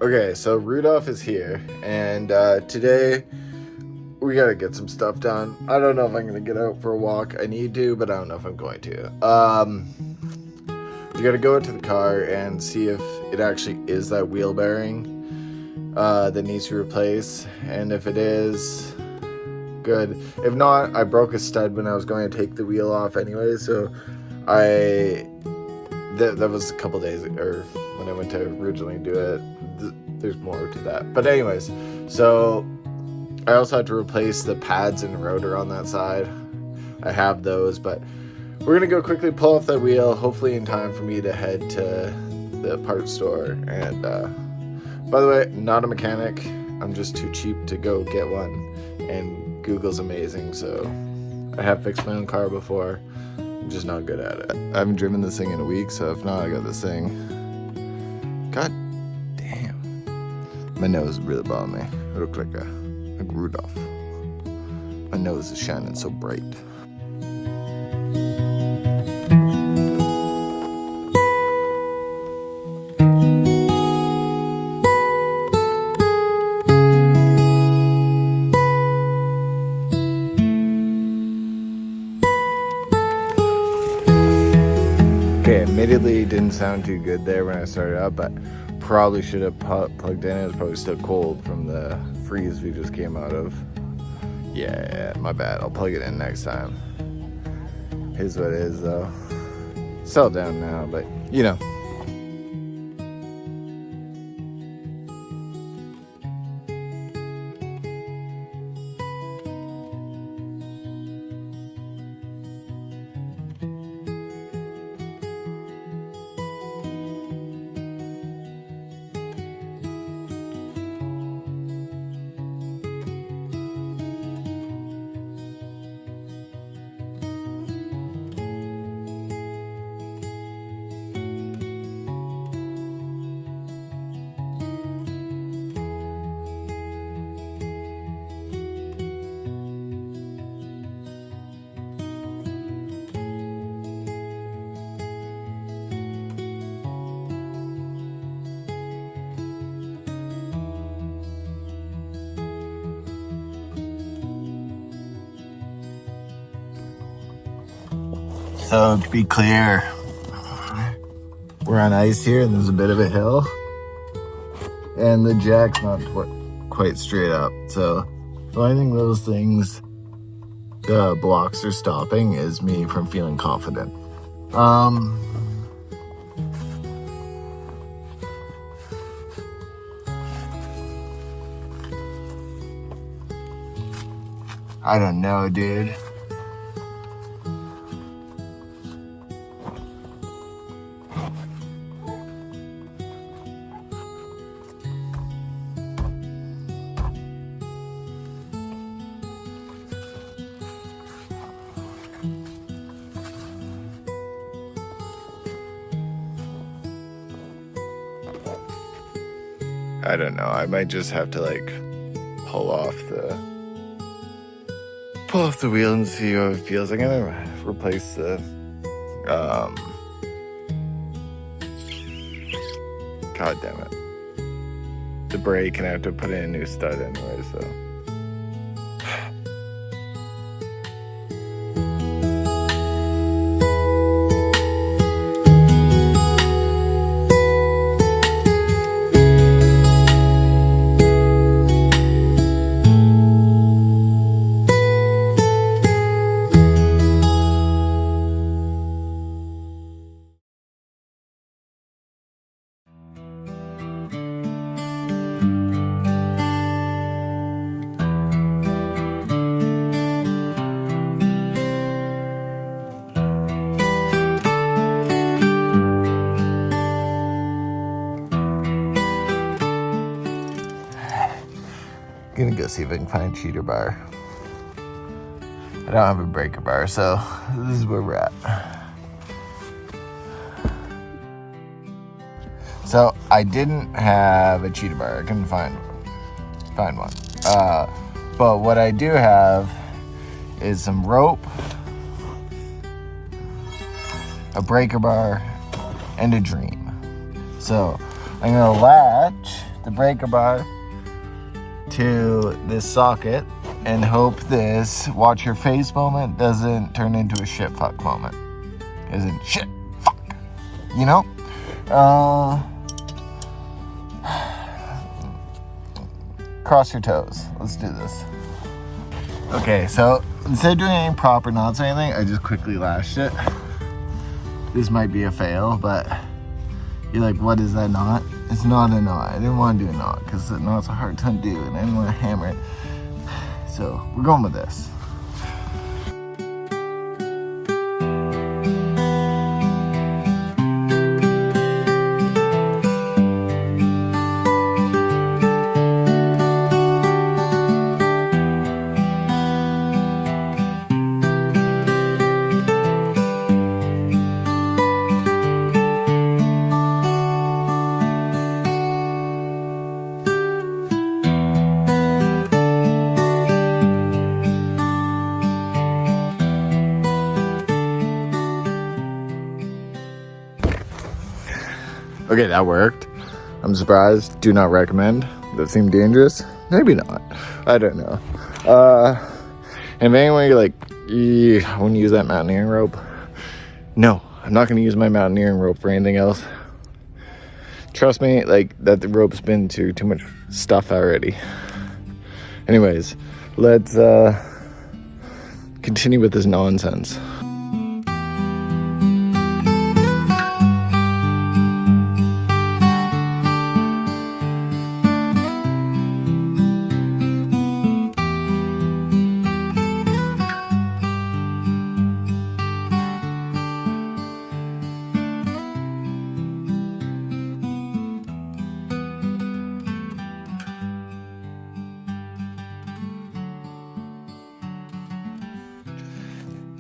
Okay, so Rudolph is here, and today we gotta get some stuff done. I don't know if I'm gonna get out for a walk. I need to, but I don't know if I'm going to. We gotta go out to the car and see if it actually is that wheel bearing that needs to be replaced, and if it is, good. If not, I broke a stud when I was going to take the wheel off anyway, so that was a couple days, or when I went to originally do it. There's more to that, but anyways, so I also had to replace the pads and rotor on that side. I have those, but we're gonna go quickly pull off that wheel, hopefully in time for me to head to the parts store. And by the way, not a mechanic, I'm just too cheap to go get one, and Google's amazing, so I have fixed my own car before. I'm just not good at it. I haven't driven this thing in a week, so if not, I got this thing. God damn. My nose really bothering me. I look like Rudolph. My nose is shining so bright. Okay, admittedly, it didn't sound too good there when I started up, but probably should have plugged in. It was probably still cold from the freeze we just came out of. Yeah, my bad. I'll plug it in next time. Here's what it is, though. Settle down now, but you know. So to be clear, we're on ice here and there's a bit of a hill and the jack's not quite straight up. So the only thing those things, the blocks are stopping is me from feeling confident. I don't know, dude. I don't know. I might just have to like pull off the wheel and see how it feels. I'm gonna replace the God damn it, the brake, and I have to put in a new stud anyway, so gonna go see if I can find a cheater bar. I don't have a breaker bar, so this is where we're at. So I didn't have a cheater bar. I couldn't find one. But what I do have is some rope, a breaker bar, and a dream. So I'm gonna latch the breaker bar to this socket and hope this watch your face moment doesn't turn into a shit fuck moment. As in shit fuck. You know? Cross your toes. Let's do this. Okay, so instead of doing any proper knots or anything, I just quickly lashed it. This might be a fail, but you're like, what is that knot? It's not a knot. I didn't want to do a knot because the knot's a hard to undo and I didn't want to hammer it. So we're going with this. Okay, that worked. I'm surprised. Do not recommend. That seemed dangerous. Maybe not. I don't know. And if anyone you're like, I want to use that mountaineering rope. No, I'm not going to use my mountaineering rope for anything else. Trust me, like, that the rope's been through too much stuff already. Anyways, let's continue with this nonsense.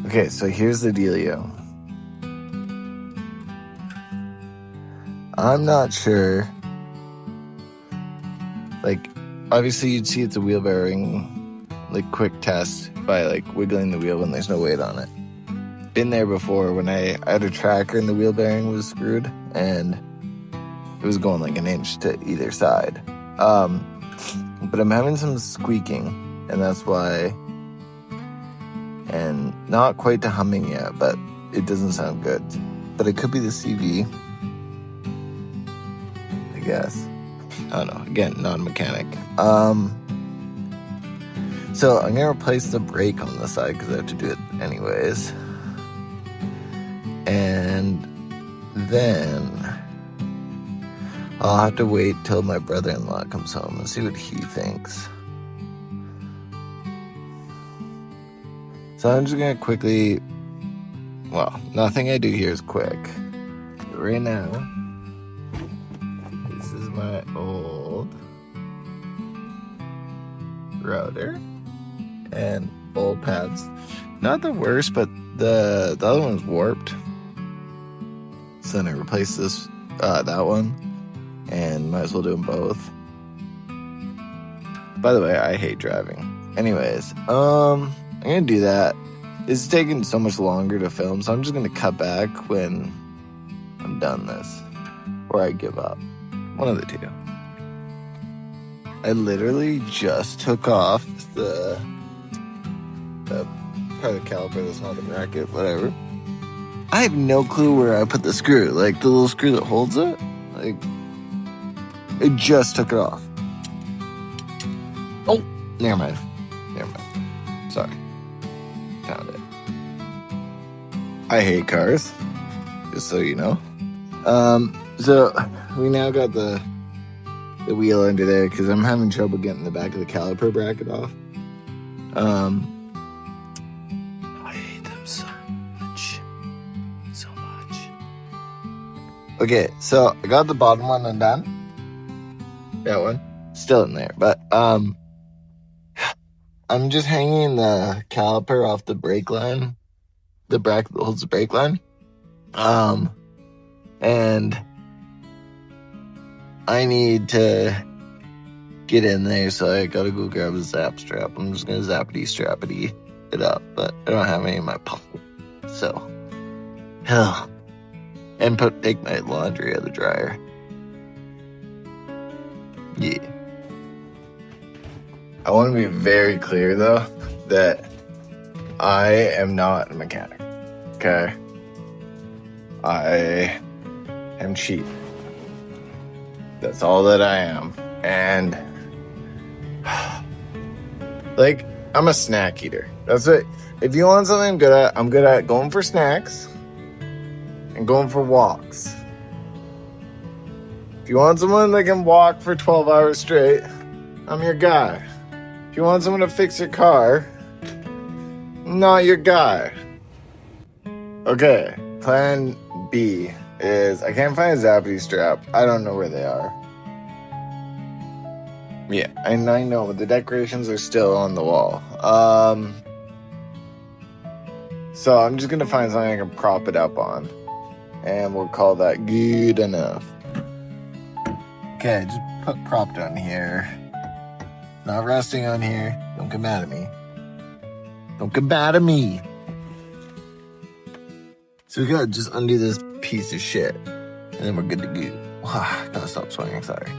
Okay, so here's the dealio. I'm not sure. Like, obviously you'd see it's a wheel bearing, like, quick test by, like, wiggling the wheel when there's no weight on it. Been there before when I had a tracker and the wheel bearing was screwed and it was going like an inch to either side. But I'm having some squeaking and that's why. And not quite to humming yet, but it doesn't sound good. But it could be the CV, I guess. I don't know. Again, not a mechanic. So I'm gonna replace the brake on the side because I have to do it anyways. And then I'll have to wait till my brother-in-law comes home and see what he thinks. So I'm just gonna quickly, well, nothing I do here is quick. Right now, this is my old router and old pads. Not the worst, but the other one's warped. So then I replaced this, that one, and might as well do them both. By the way, I hate driving. Anyways, I'm gonna do that. It's taking so much longer to film, so I'm just gonna cut back when I'm done this. Or I give up. One of the two. I literally just took off the part of the caliper that's not the bracket, whatever. I have no clue where I put the screw. Like, the little screw that holds it. Like, I just took it off. Oh, never mind. Sorry. Found it. I hate cars, just so you know. So we now got the wheel under there because I'm having trouble getting the back of the caliper bracket off. I hate them so much. Okay, so I got the bottom one undone. That one still in there, but I'm just hanging the caliper off the brake line, the bracket that holds the brake line. And I need to get in there, so I gotta go grab a zap strap. I'm just gonna zappity-strappity it up, but I don't have any in my pocket. So, and take my laundry out of the dryer. Yeah. I want to be very clear, though, that I am not a mechanic, okay? I am cheap. That's all that I am. And, like, I'm a snack eater. That's it. If you want something I'm good at going for snacks and going for walks. If you want someone that can walk for 12 hours straight, I'm your guy. If you want someone to fix your car, I'm not your guy. Okay, plan B is I can't find a Zappity strap. I don't know where they are. Yeah, and I know the decorations are still on the wall. So I'm just gonna find something I can prop it up on, and we'll call that good enough. Okay, just put propped on here. Not resting on here. Don't get mad at me. Don't get mad at me. So we gotta just undo this piece of shit, and then we're good to go. Gotta stop swinging, sorry.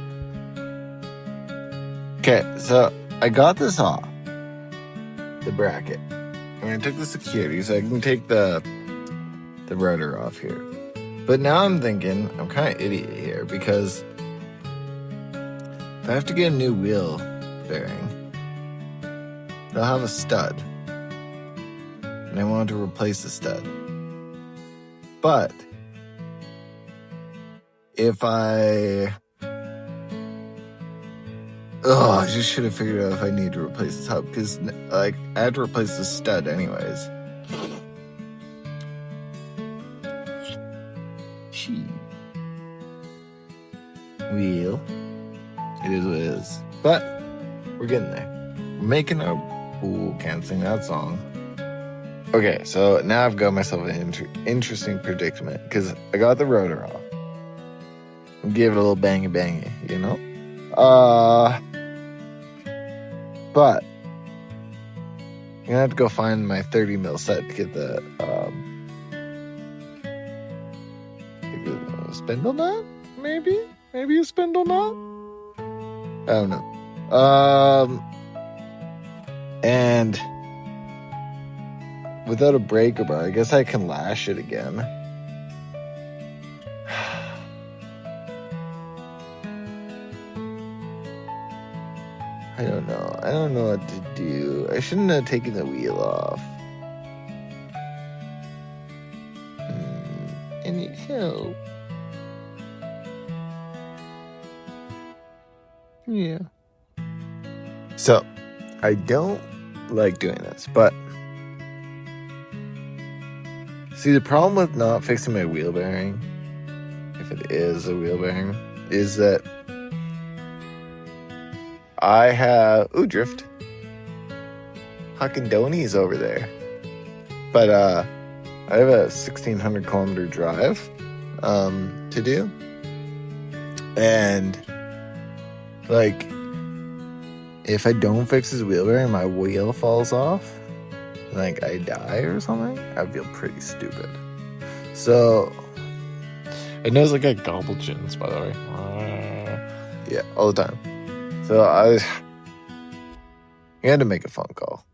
Okay, so I got this off the bracket, and I took the security so I can take the rotor off here. But now I'm thinking I'm kind of idiot here because if I have to get a new wheel bearing, they'll have a stud, and I want to replace the stud. But if I just should have figured out if I need to replace this hub, because like I had to replace the stud anyways. Wheel. It is what it is. But we're getting there. We're making a... Ooh, can't sing that song. Okay, so now I've got myself an interesting predicament, because I got the rotor off. And gave it a little bangy, you know? But I'm gonna have to go find my 30 mil set to get the spindle knot? Maybe a spindle knot? I don't know. And without a breaker bar, I guess I can lash it again. I don't know. I don't know what to do. I shouldn't have taken the wheel off. I need help. Yeah. So, I don't like doing this, but see, the problem with not fixing my wheel bearing, if it is a wheel bearing, is that I have... Ooh, drift. Huckin' Donies over there. But I have a 1,600 kilometer drive to do. And like, if I don't fix his wheel bearing, my wheel falls off, like I die or something, I feel pretty stupid. So It knows like a gobble chins, by the way. Yeah, all the time. So I had to make a phone call.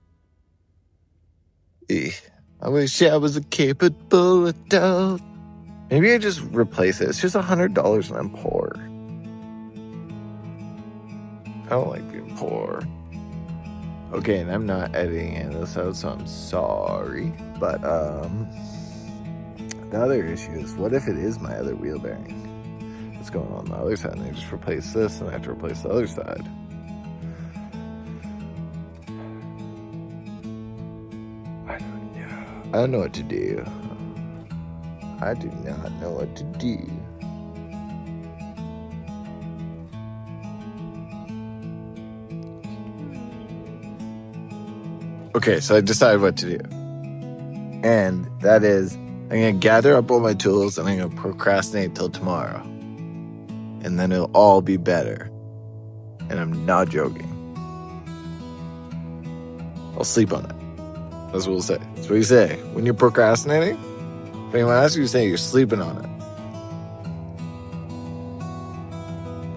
I wish I was a capable adult. Maybe I just replace it. It's just $100 and I'm poor. I don't like being poor. Okay, and I'm not editing any of this out, so I'm sorry. But the other issue is, what if it is my other wheel bearing? What's going on the other side? And they just replace this, and I have to replace the other side. I don't know what to do. I do not know what to do. Okay, so I decided what to do. And that is, I'm going to gather up all my tools and I'm going to procrastinate till tomorrow. And then it'll all be better. And I'm not joking. I'll sleep on it. That's what we'll say. That's what you say. When you're procrastinating, if anyone asks you, say you're sleeping on it.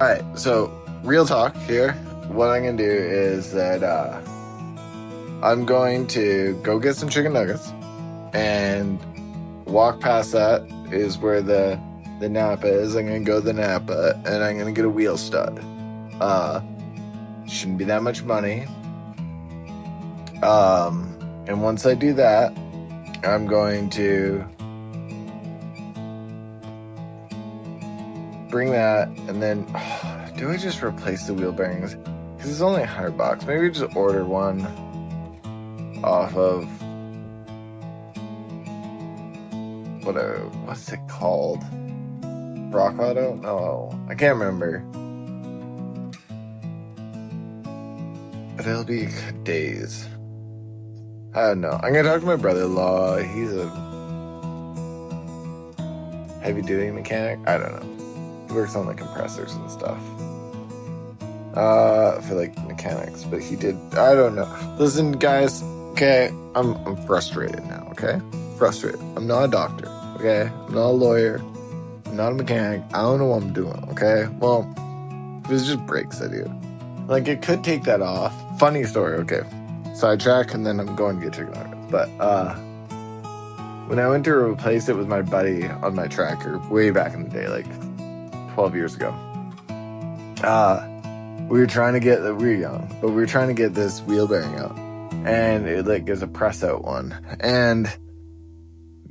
Alright, so real talk here. What I'm going to do is that I'm going to go get some chicken nuggets and walk past that is where the Napa is. I'm going to go to the Napa and I'm going to get a wheel stud. Shouldn't be that much money. And once I do that, I'm going to bring that, and then do I just replace the wheel bearings? Because it's only $100. Maybe just order one off of what's it called? Rock Auto? No, I can't remember. But it'll be days. I don't know. I'm gonna talk to my brother-in-law. He's a heavy-duty mechanic. I don't know. He works on the compressors and stuff. For like mechanics, but he did. I don't know. Listen, guys. Okay, I'm frustrated now. Okay, frustrated. I'm not a doctor. Okay, I'm not a lawyer. I'm not a mechanic. I don't know what I'm doing. Okay, well, if it's just brakes, I do. Like it could take that off. Funny story. Okay, sidetrack, and then I'm going to get chicken nuggets. But when I went to replace it with my buddy on my tracker way back in the day, like 12 years ago, we were trying to get, we were young, but we were trying to get this wheel bearing out, and it like is a press out one, and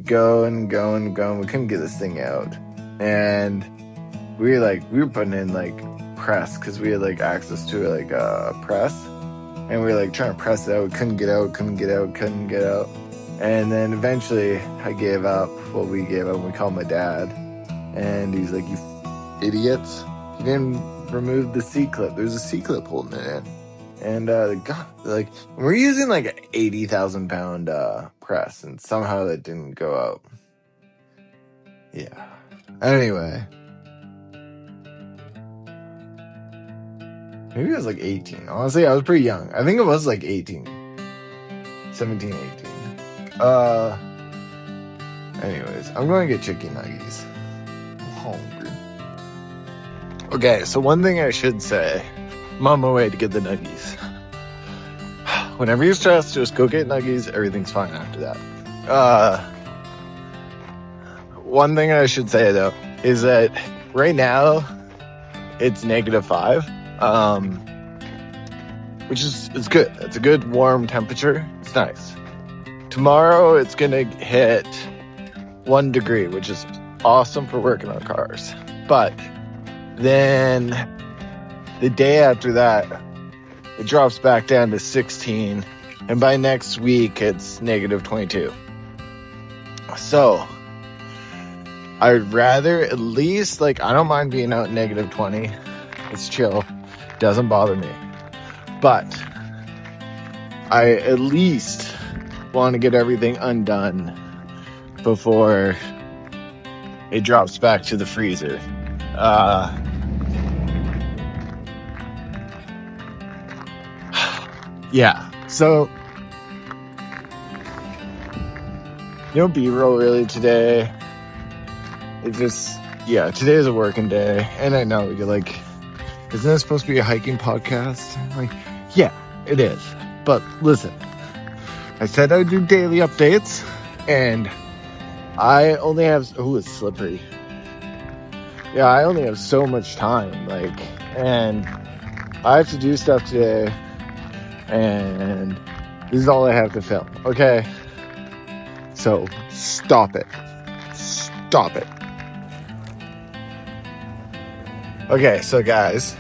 go, we couldn't get this thing out, and we were putting in like press, because we had like access to like a press, and we were like trying to press it out, couldn't get out, and then eventually I gave up. Well, we gave up, and we called my dad, and he's like, "You idiots, you didn't remove the C-clip. There's a C-clip holding it in." And God, like we're using like an 80,000 pound press, and somehow that didn't go out. Yeah. Anyway, maybe I was like 18. Honestly, I was pretty young. I think it was like 17, 18. Anyways, I'm going to get chicken nuggies. I'm hungry. Okay, so one thing I should say, I'm on my way to get the nuggies. Whenever you're stressed, just go get nuggies. Everything's fine after that. One thing I should say, though, is that right now, it's -5, which is good. It's a good warm temperature. It's nice. Tomorrow, it's going to hit 1 degree, which is awesome for working on cars. But then the day after that, it drops back down to 16, and by next week, it's -22. So, I'd rather at least, like, I don't mind being out -20. It's chill. Doesn't bother me. But I at least want to get everything undone before it drops back to the freezer. Yeah, so B-roll really today. It just, today is a working day, and I know you're like, isn't this supposed to be a hiking podcast? I'm like, yeah, it is. But listen, I said I'd do daily updates, and I only have, it's slippery. Yeah, I only have so much time, and I have to do stuff today, and this is all I have to film, okay? So, stop it. Stop it. Okay, so guys,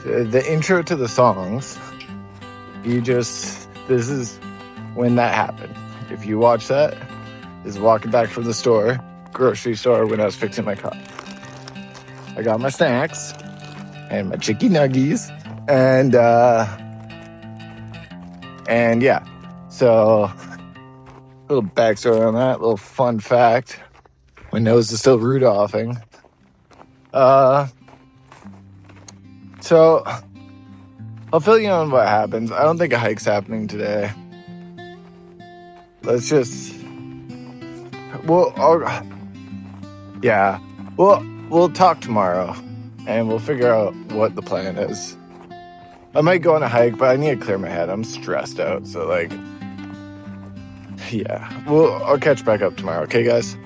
the intro to the songs, this is when that happened. If you watch that, is walking back from the grocery store when I was fixing my car. I got my snacks and my chicken nuggies, and yeah, so little backstory on that, little fun fact. My nose is still Rudolphing. So I'll fill you in on what happens. I don't think a hike's happening today. Let's just, we'll talk tomorrow. and we'll figure out what the plan is. I might go on a hike, but I need to clear my head. I'm stressed out, so like, yeah. Well, I'll catch back up tomorrow, okay, guys?